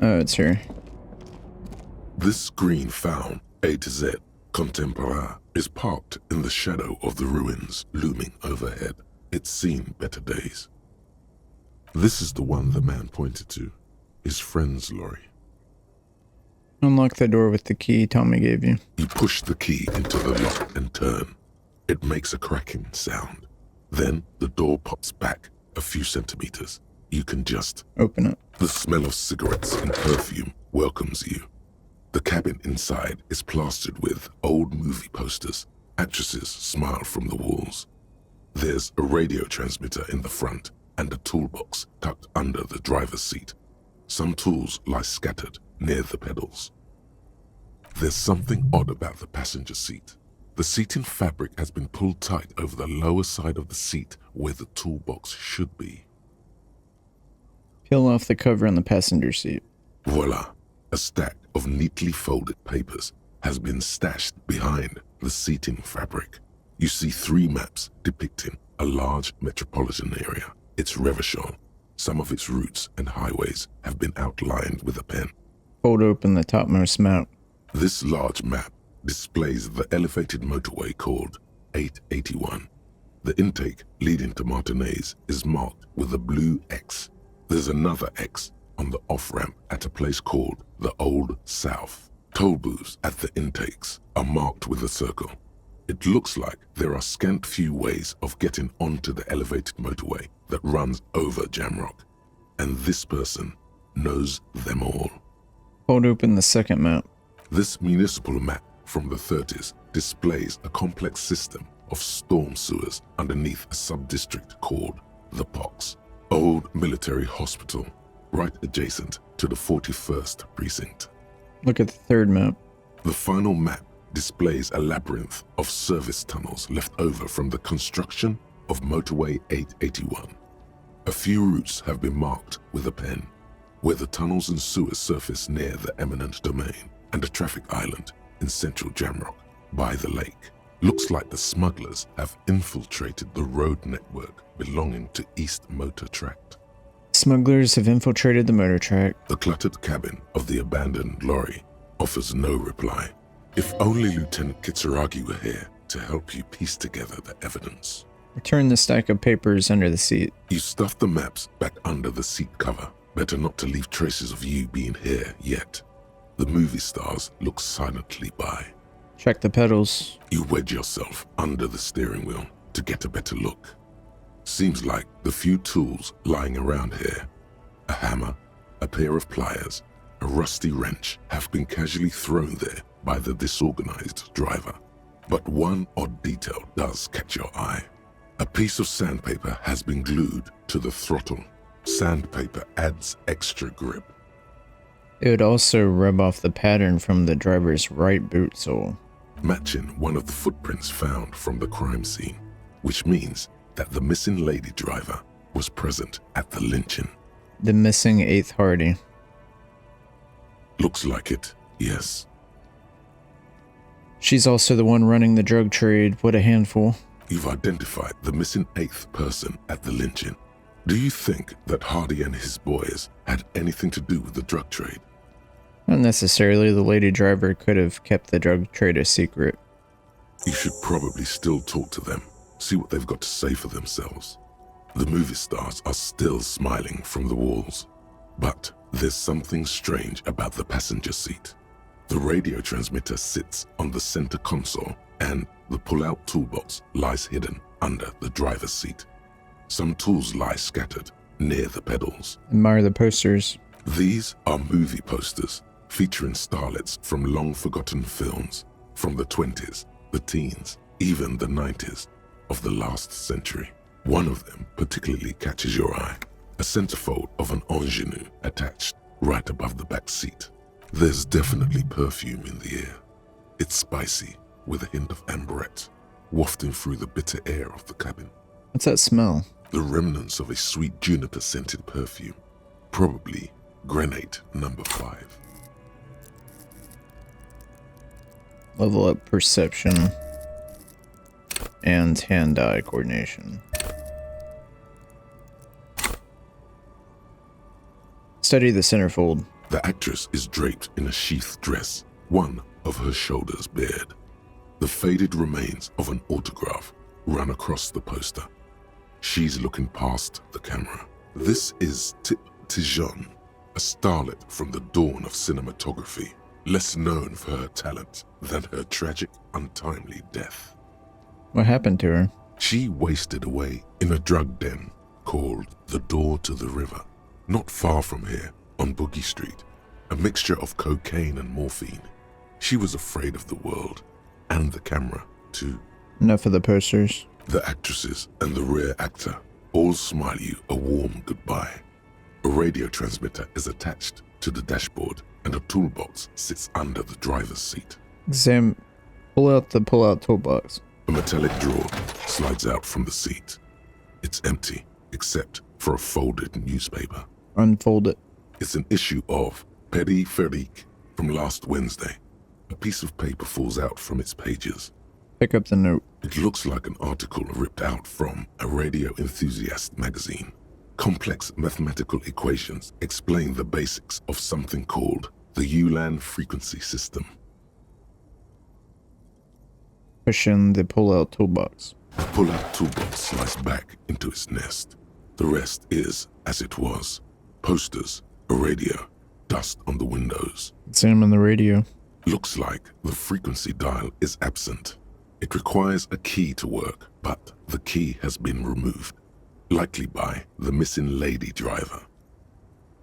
Oh, it's her. This screen found A to Z, Contemporaire, is parked in the shadow of the ruins looming overhead. It's seen better days. This is the one the man pointed to. His friend's lorry. Unlock the door with the key Tommy gave you. You push the key into the lock and turn. It makes a cracking sound. Then the door pops back a few centimeters. You can just open it. The smell of cigarettes and perfume welcomes you. The cabin inside is plastered with old movie posters. Actresses smile from the walls. There's a radio transmitter in the front and a toolbox tucked under the driver's seat. Some tools lie scattered near the pedals. There's something odd about the passenger seat. The seating fabric has been pulled tight over the lower side of the seat where the toolbox should be. Peel off the cover on the passenger seat. Voila! A stack of neatly folded papers has been stashed behind the seating fabric. You see 3 maps depicting a large metropolitan area. It's Revachol. Some of its routes and highways have been outlined with a pen. Fold open the topmost map. This large map displays the elevated motorway called 881. The intake leading to Martinez is marked with a blue X. There's another X on the off-ramp at a place called the Old South. Toll booths at the intakes are marked with a circle. It looks like there are scant few ways of getting onto the elevated motorway that runs over Jamrock, and this person knows them all. Hold open the second map. This municipal map from the 30s displays a complex system of storm sewers underneath a sub-district called the Pox. Old military hospital, right adjacent to the 41st precinct. Look at the third map. The final map displays a labyrinth of service tunnels left over from the construction of Motorway 881. A few routes have been marked with a pen, where the tunnels and sewers surface near the eminent domain and a traffic island in central Jamrock by the lake. Looks like the smugglers have infiltrated the road network belonging to East Motor Tract. Smugglers have infiltrated the motor track. The cluttered cabin of the abandoned lorry offers no reply. If only Lieutenant Kitsuragi were here to help you piece together the evidence. Return the stack of papers under the seat. You stuff the maps back under the seat cover. Better not to leave traces of you being here yet. The movie stars look silently by. Check the pedals. You wedge yourself under the steering wheel to get a better look. Seems like the few tools lying around here, a hammer, a pair of pliers, a rusty wrench, have been casually thrown there by the disorganized driver. But one odd detail does catch your eye. A piece of sandpaper has been glued to the throttle. Sandpaper adds extra grip. It would also rub off the pattern from the driver's right boot sole, matching one of the footprints found from the crime scene, which means that the missing lady driver was present at the lynching. The missing 8th Hardy. Looks like it, yes. She's also the one running the drug trade. What a handful. You've identified the missing 8th person at the lynching. Do you think that Hardy and his boys had anything to do with the drug trade? Not necessarily. The lady driver could have kept the drug trade a secret. You should probably still talk to them, see what they've got to say for themselves. The movie stars are still smiling from the walls. But there's something strange about the passenger seat. The radio transmitter sits on the center console, and the pull-out toolbox lies hidden under the driver's seat. Some tools lie scattered near the pedals. Admire the posters. These are movie posters featuring starlets from long-forgotten films from the 20s, the teens, even the 90s of the last century. One of them particularly catches your eye, a centerfold of an ingenue attached right above the back seat. There's definitely perfume in the air. It's spicy with a hint of amberette wafting through the bitter air of the cabin. What's that smell? The remnants of a sweet juniper-scented perfume, probably Grenade No. 5. Level up perception and hand-eye coordination. Study the centerfold. The actress is draped in a sheath dress, one of her shoulders bared. The faded remains of an autograph run across the poster. She's looking past the camera. This is Tip Tijon, a starlet from the dawn of cinematography, less known for her talent than her tragic, untimely death. What happened to her? She wasted away in a drug den called the Door to the River, not far from here on Boogie Street, a mixture of cocaine and morphine. She was afraid of the world and the camera too. Enough of the posters. The actresses and the rear actor all smile you a warm goodbye. A radio transmitter is attached to the dashboard and a toolbox sits under the driver's seat. Sam, pull out the pull-out toolbox. A metallic drawer slides out from the seat. It's empty, except for a folded newspaper. Unfold it. It's an issue of Périphérique from last Wednesday. A piece of paper falls out from its pages. Pick up the note. It looks like an article ripped out from a radio enthusiast magazine. Complex mathematical equations explain the basics of something called the Ulan frequency system. Push in the pull-out toolbox. The pull-out toolbox slides back into its nest. The rest is as it was. Posters, a radio, dust on the windows. Examine the radio. Looks like the frequency dial is absent. It requires a key to work, but the key has been removed, likely by the missing lady driver.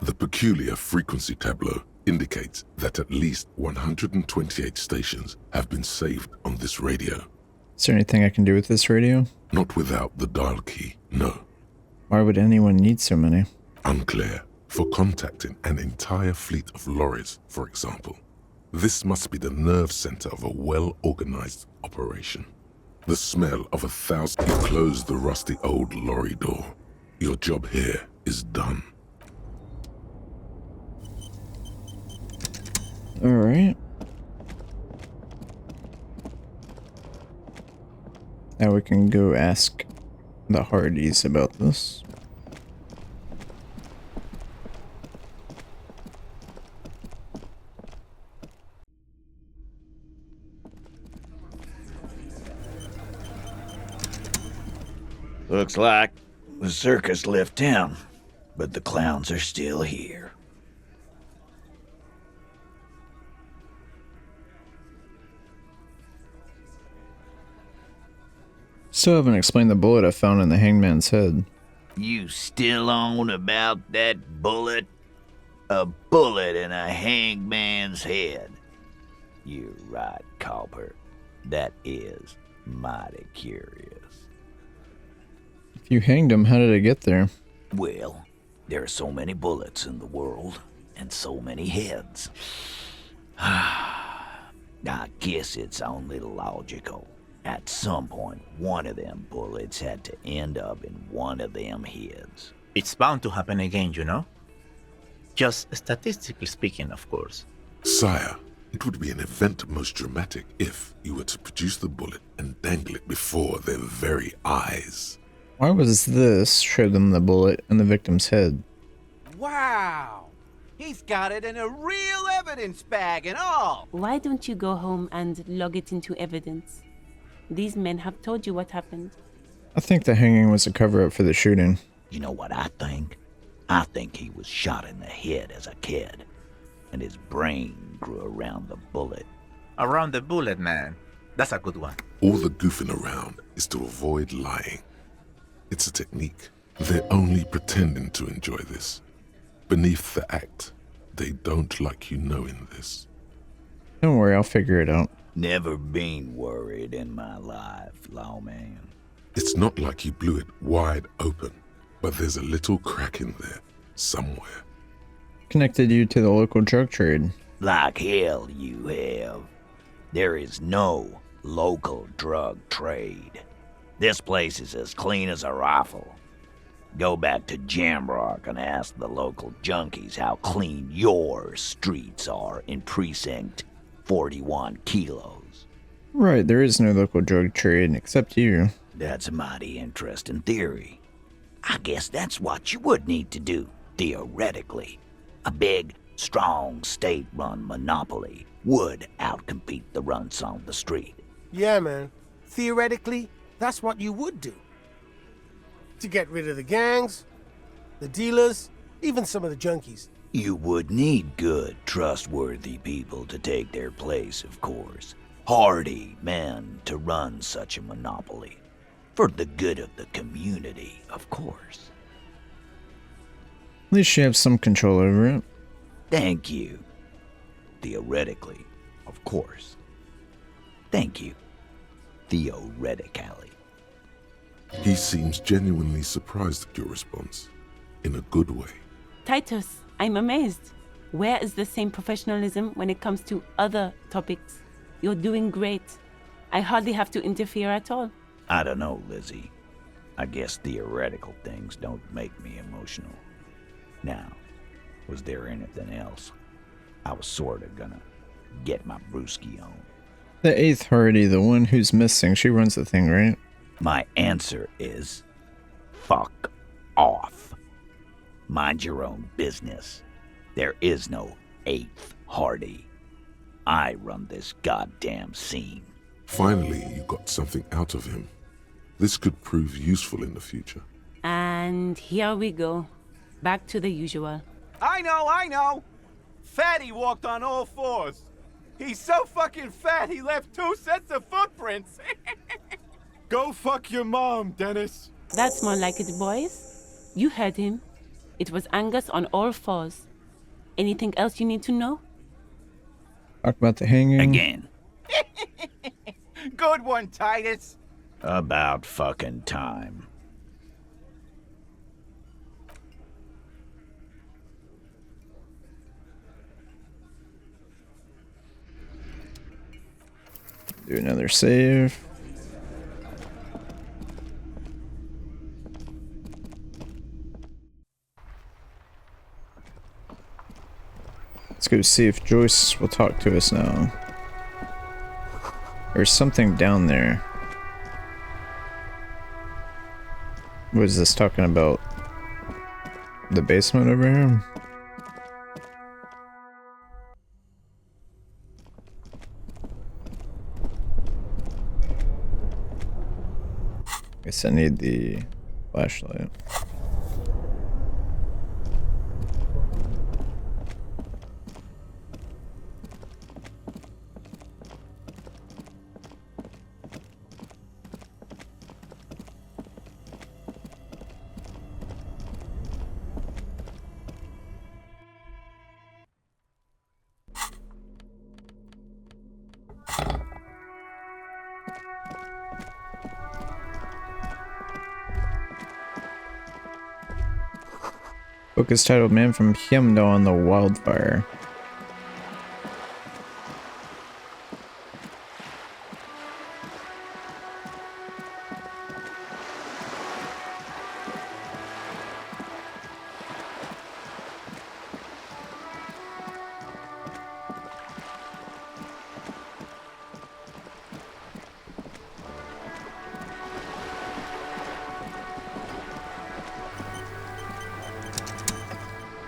The peculiar frequency tableau indicates that at least 128 stations have been saved on this radio. Is there anything I can do with this radio? Not without the dial key, no. Why would anyone need so many? Unclear. For contacting an entire fleet of lorries, for example. This must be the nerve center of a well-organized operation. The smell of 1,000... You close the rusty old lorry door. Your job here is done. Alright. Now we can go ask the Hardys about this. Looks like the circus left town, but the clowns are still here. Still haven't explained the bullet I found in the hangman's head. You still on about that bullet? A bullet in a hangman's head. You're right, Copper. That is mighty curious. If you hanged him, how did it get there? Well, there are so many bullets in the world, and so many heads. I guess it's only logical. At some point, one of them bullets had to end up in one of them heads. It's bound to happen again, you know? Just statistically speaking, of course. Sire, it would be an event most dramatic if you were to produce the bullet and dangle it before their very eyes. Why was this show them the bullet in the victim's head? Wow! He's got it in a real evidence bag and all! Why don't you go home and log it into evidence? These men have told you what happened. I think the hanging was a cover-up for the shooting. You know what I think? I think he was shot in the head as a kid, and his brain grew around the bullet. Around the bullet, man. That's a good one. All the goofing around is to avoid lying. It's a technique. They're only pretending to enjoy this. Beneath the act, they don't like you knowing this. Don't worry, I'll figure it out. Never been worried in my life, lawman. It's not like you blew it wide open, but there's a little crack in there, somewhere. Connected you to the local drug trade. Like hell you have. There is no local drug trade. This place is as clean as a rifle. Go back to Jamrock and ask the local junkies how clean your streets are in Precinct 41 kilos. Right, there is no local drug trade except you. That's a mighty interesting theory. I guess that's what you would need to do, theoretically. A big, strong state-run monopoly would outcompete the runts on the street. Yeah, man. Theoretically, that's what you would do. To get rid of the gangs, the dealers, even some of the junkies. You would need good, trustworthy people to take their place, of course. Hardy men to run such a monopoly. For the good of the community, of course. At least you have some control over it. Thank you. Theoretically, of course. Thank you. Theoretically. He seems genuinely surprised at your response, in a good way. Titus, I'm amazed. Where is the same professionalism when it comes to other topics? You're doing great. I hardly have to interfere at all. I don't know, Lizzie. I guess theoretical things don't make me emotional. Now, was there anything else? I was sorta gonna get my brewski on. The 8th Hardy, the one who's missing, she runs the thing, right? My answer is, fuck off. Mind your own business. There is no 8th Hardy. I run this goddamn scene. Finally, you got something out of him. This could prove useful in the future. And here we go. Back to the usual. I know! Fatty walked on all fours. He's so fucking fat he left 2 sets of footprints. Go fuck your mom, Dennis. That's more like it, boys. You heard him. It was Angus on all fours. Anything else you need to know? Talk about the hanging. Again. Good one, Titus. About fucking time. Do another save. Let's go see if Joyce will talk to us now. There's something down there. What is this talking about? The basement over here? Guess I need the flashlight. Book is titled Man from Hyemno on the Wildfire.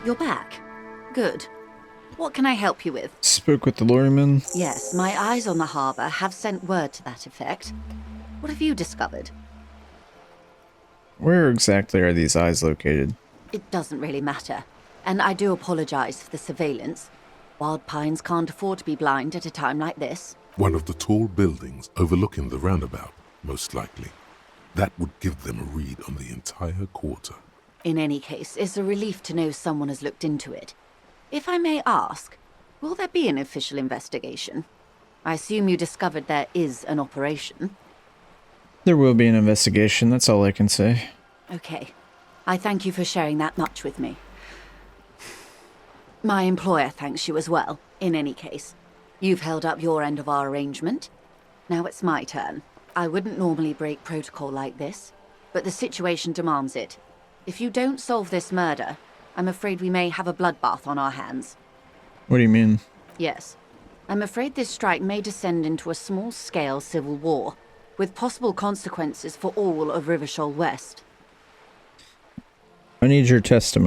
You're back. Good. What can I help you with? Spoke with the lorryman. Yes, my eyes on the harbour have sent word to that effect. What have you discovered? Where exactly are these eyes located? It doesn't really matter. And I do apologise for the surveillance. Wild Pines can't afford to be blind at a time like this. One of the tall buildings overlooking the roundabout, most likely. That would give them a read on the entire quarter. In any case, it's a relief to know someone has looked into it. If I may ask, will there be an official investigation? I assume you discovered there is an operation. There will be an investigation, that's all I can say. Okay. I thank you for sharing that much with me. My employer thanks you as well, in any case. You've held up your end of our arrangement. Now it's my turn. I wouldn't normally break protocol like this, but the situation demands it. If you don't solve this murder, I'm afraid we may have a bloodbath on our hands. What do you mean? Yes. I'm afraid this strike may descend into a small-scale civil war, with possible consequences for all of Rivershoal West. I need your testimony.